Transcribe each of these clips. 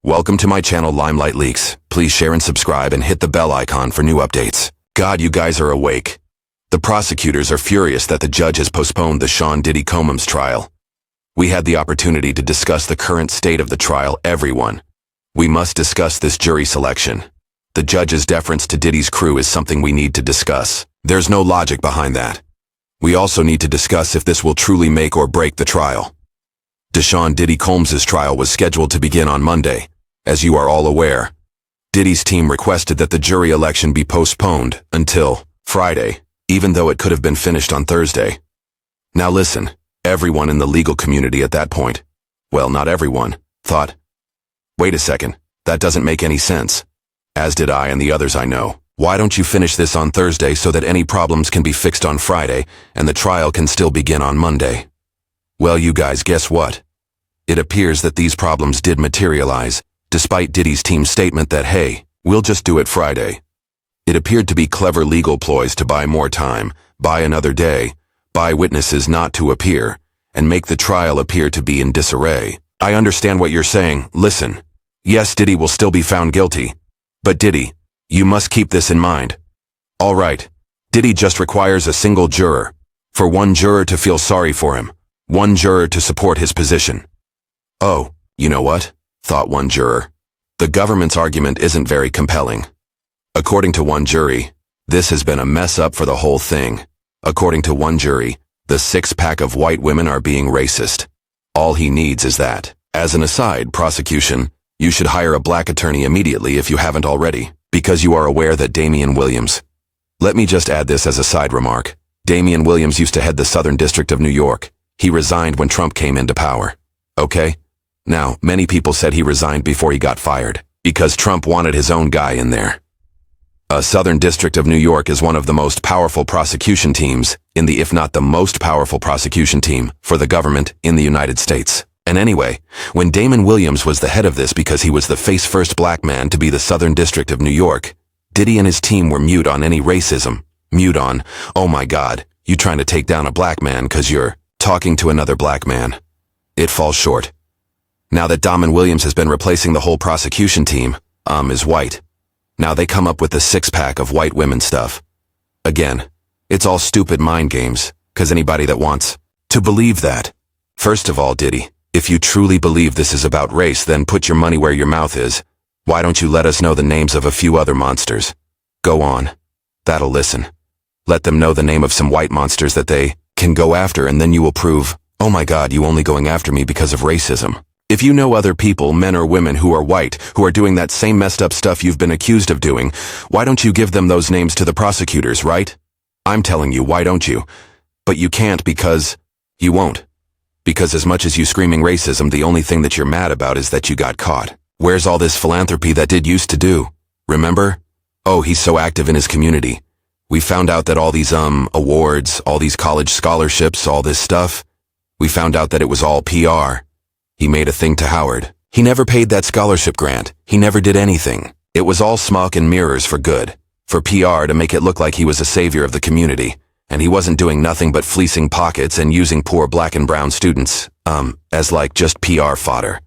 Welcome to my channel Limelight Leaks. Please share and subscribe and hit the bell icon for new updates. God, you guys are awake. The prosecutors are furious that the judge has postponed the Sean Diddy Combs trial. We had the opportunity to discuss the current state of the trial, everyone. We must discuss this jury selection. The judge's deference to Diddy's crew is something we need to discuss. There's no logic behind that. We also need to discuss if this will truly make or break the trial. Sean Diddy Combs' trial was scheduled to begin on Monday. As you are all aware, Diddy's team requested that the jury election be postponed until Friday, even though it could have been finished on Thursday. Now listen, everyone in the legal community at that point, well, not everyone, thought, wait a second, that doesn't make any sense. As did I and the others I know. Why don't you finish this on Thursday so that any problems can be fixed on Friday and the trial can still begin on Monday? Well, you guys, guess what? It appears that these problems did materialize, despite Diddy's team's statement that, hey, we'll just do it Friday. It appeared to be clever legal ploys to buy more time, buy another day, buy witnesses not to appear, and make the trial appear to be in disarray. I understand what you're saying. Listen, yes, Diddy will still be found guilty. But Diddy, you must keep this in mind. All right, Diddy just requires a single juror. For one juror to feel sorry for him, one juror to support his position. Oh, you know what? Thought one juror. The government's argument isn't very compelling. According to one jury, this has been a mess up for the whole thing. According to one jury, the six-pack of white women are being racist. All he needs is that. As an aside, prosecution, you should hire a black attorney immediately if you haven't already, because you are aware that Damian Williams. Let me just add this as a side remark. Damian Williams used to head the Southern District of New York. He resigned when Trump came into power. Okay? Now, many people said he resigned before he got fired, because Trump wanted his own guy in there. A Southern District of New York is one of the most powerful prosecution teams, if not the most powerful prosecution team, for the government in the United States. And anyway, when Damon Williams was the head of this because he was the first black man to be the Southern District of New York, Diddy and his team were mute on any racism. Mute on, oh my God, you trying to take down a black man because you're talking to another black man. It falls short. Now that Damon Williams has been replacing the whole prosecution team, is white. Now they come up with the six-pack of white women stuff. Again, it's all stupid mind games, because anybody that wants to believe that. First of all, Diddy, if you truly believe this is about race, then put your money where your mouth is. Why don't you let us know the names of a few other monsters? Go on. That'll listen. Let them know the name of some white monsters that they can go after, and then you will prove, oh my God, you only going after me because of racism. If you know other people, men or women who are white, who are doing that same messed up stuff you've been accused of doing, why don't you give them those names to the prosecutors, right? I'm telling you, why don't you? But you can't because you won't. Because as much as you screaming racism, the only thing that you're mad about is that you got caught. Where's all this philanthropy that Did used to do? Remember? Oh, he's so active in his community. We found out that all these, awards, all these college scholarships, all this stuff, we found out that it was all PR. He made a thing to Howard. He never paid that scholarship grant. He never did anything. It was all smoke and mirrors for good. For PR to make it look like he was a savior of the community. And he wasn't doing nothing but fleecing pockets and using poor black and brown students, as like just PR fodder.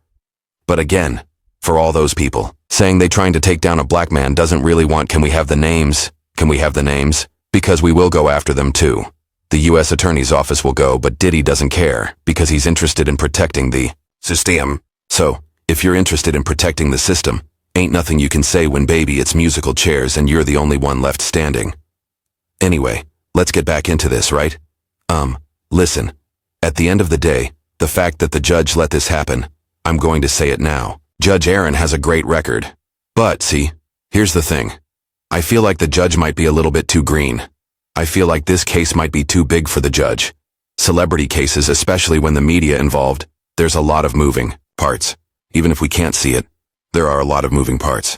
But again, for all those people, saying they trying to take down a black man doesn't really want can we have the names? Can we have the names? Because we will go after them too. The U.S. Attorney's Office will go, but Diddy doesn't care, because he's interested in protecting the system. So, if you're interested in protecting the system, ain't nothing you can say when baby it's musical chairs and you're the only one left standing. Anyway, let's get back into this, right? Listen, at the end of the day, the fact that the judge let this happen, I'm going to say it now. Judge Aaron has a great record. But, see, here's the thing. I feel like the judge might be a little bit too green. I feel like this case might be too big for the judge. Celebrity cases, especially when the media involved, there's a lot of moving parts. Even if we can't see it, there are a lot of moving parts.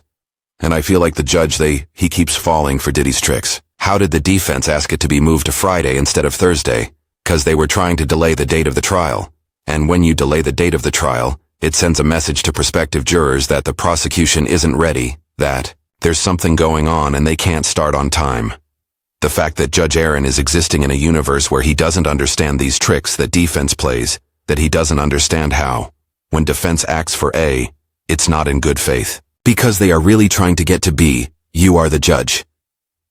And I feel like the judge, he keeps falling for Diddy's tricks. How did the defense ask it to be moved to Friday instead of Thursday? 'Cause they were trying to delay the date of the trial. And when you delay the date of the trial, it sends a message to prospective jurors that the prosecution isn't ready, that there's something going on and they can't start on time. The fact that Judge Aaron is existing in a universe where he doesn't understand these tricks that defense plays, that he doesn't understand how, when defense acts for A, It's not in good faith. Because they are really trying to get to be, you are the judge.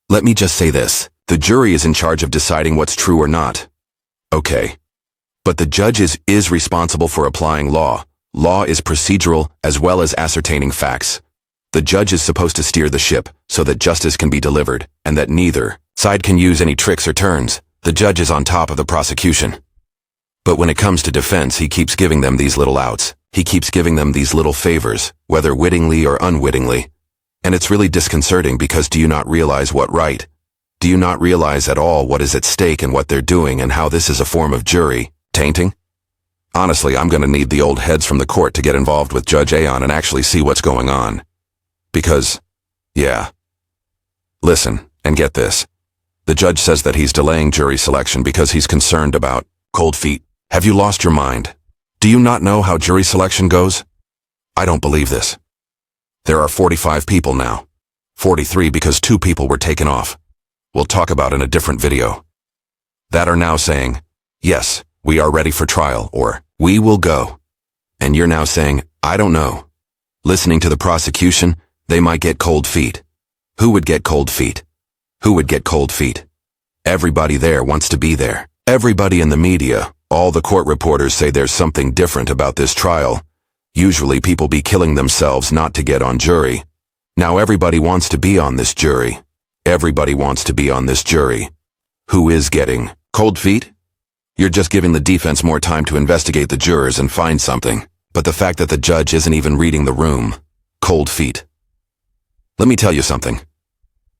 Let me just say this. The jury is in charge of deciding what's true or not. Okay. But the judge is responsible for applying law. Law is procedural as well as ascertaining facts. The judge is supposed to steer the ship so that justice can be delivered and that neither side can use any tricks or turns. The judge is on top of the prosecution. But when it comes to defense, he keeps giving them these little outs. He keeps giving them these little favors, whether wittingly or unwittingly. And it's really disconcerting because do you not realize what right? Do you not realize at all what is at stake and what they're doing and how this is a form of jury tainting? Honestly, I'm going to need the old heads from the court to get involved with Judge Aon and actually see what's going on. Because, yeah. Listen, and get this. The judge says that he's delaying jury selection because he's concerned about cold feet. Have you lost your mind? Do you not know how jury selection goes? I don't believe this. There are 45 people now. 43 because 2 people were taken off. We'll talk about in a different video. That are now saying, yes, we are ready for trial, or we will go. And you're now saying, I don't know. Listening to the prosecution, they might get cold feet. Who would get cold feet? Who would get cold feet? Everybody there wants to be there. Everybody in the media, all the court reporters say there's something different about this trial. Usually people be killing themselves not to get on jury. Now everybody wants to be on this jury. Everybody wants to be on this jury. Who is getting cold feet? You're just giving the defense more time to investigate the jurors and find something. But the fact that the judge isn't even reading the room. Cold feet. Let me tell you something.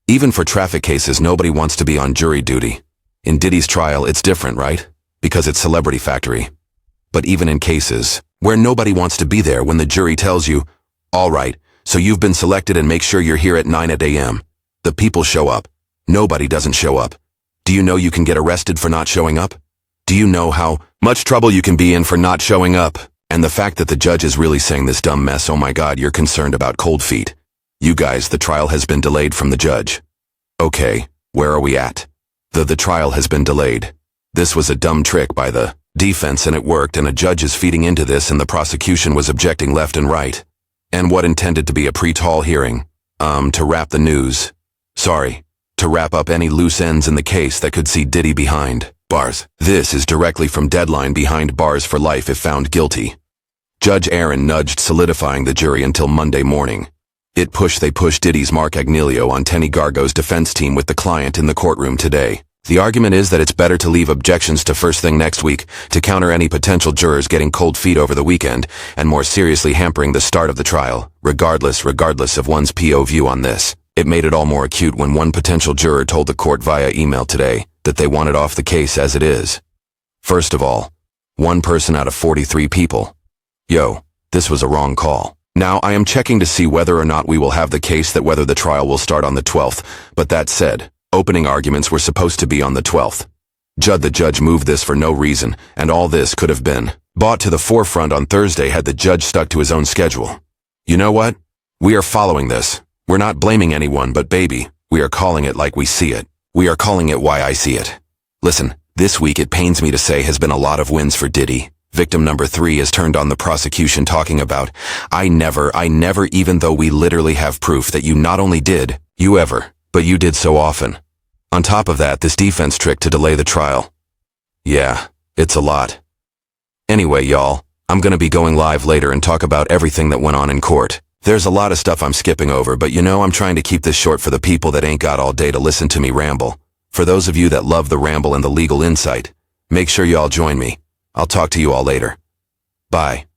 Even for traffic cases, nobody wants to be on jury duty. In Diddy's trial, it's different, right? Because it's Celebrity Factory. But even in cases where nobody wants to be there when the jury tells you, all right, so you've been selected and make sure you're here at 9 a.m. The people show up. Nobody doesn't show up. Do you know you can get arrested for not showing up? Do you know how much trouble you can be in for not showing up? And the fact that the judge is really saying this dumb mess, oh my God, you're concerned about cold feet. You guys, the trial has been delayed from the judge. Okay, where are we at? The trial has been delayed. This was a dumb trick by the defense and it worked, and a judge is feeding into this and the prosecution was objecting left and right. And what intended to be a pre-trial hearing, to wrap the news. Sorry, to wrap up any loose ends in the case that could see Diddy behind bars. This is directly from Deadline, behind bars for life if found guilty. Judge Aaron nudged solidifying the jury until Monday morning. They pushed Diddy's Mark Agnello on Tenny Gargo's defense team with the client in the courtroom today. The argument is that it's better to leave objections to first thing next week to counter any potential jurors getting cold feet over the weekend and more seriously hampering the start of the trial, regardless of one's PO view on this. It made it all more acute when one potential juror told the court via email today that they wanted off the case as it is. First of all, 1 person out of 43 people. Yo, this was a wrong call. Now I am checking to see whether or not we will have the case, that whether the trial will start on the 12th, but that said, opening arguments were supposed to be on the 12th. The judge moved this for no reason, and all this could have been brought to the forefront on Thursday had the judge stuck to his own schedule. You know what? We are following this. We're not blaming anyone, but baby, we are calling it like we see it. We are calling it why I see it. Listen, this week it pains me to say has been a lot of wins for Diddy. Victim number 3 has turned on the prosecution talking about, I never, even though we literally have proof that you not only did, but you did so often. On top of that, this defense trick to delay the trial. Yeah, it's a lot. Anyway, y'all, I'm gonna be going live later and talk about everything that went on in court. There's a lot of stuff I'm skipping over, but you know I'm trying to keep this short for the people that ain't got all day to listen to me ramble. For those of you that love the ramble and the legal insight, make sure y'all join me. I'll talk to you all later. Bye.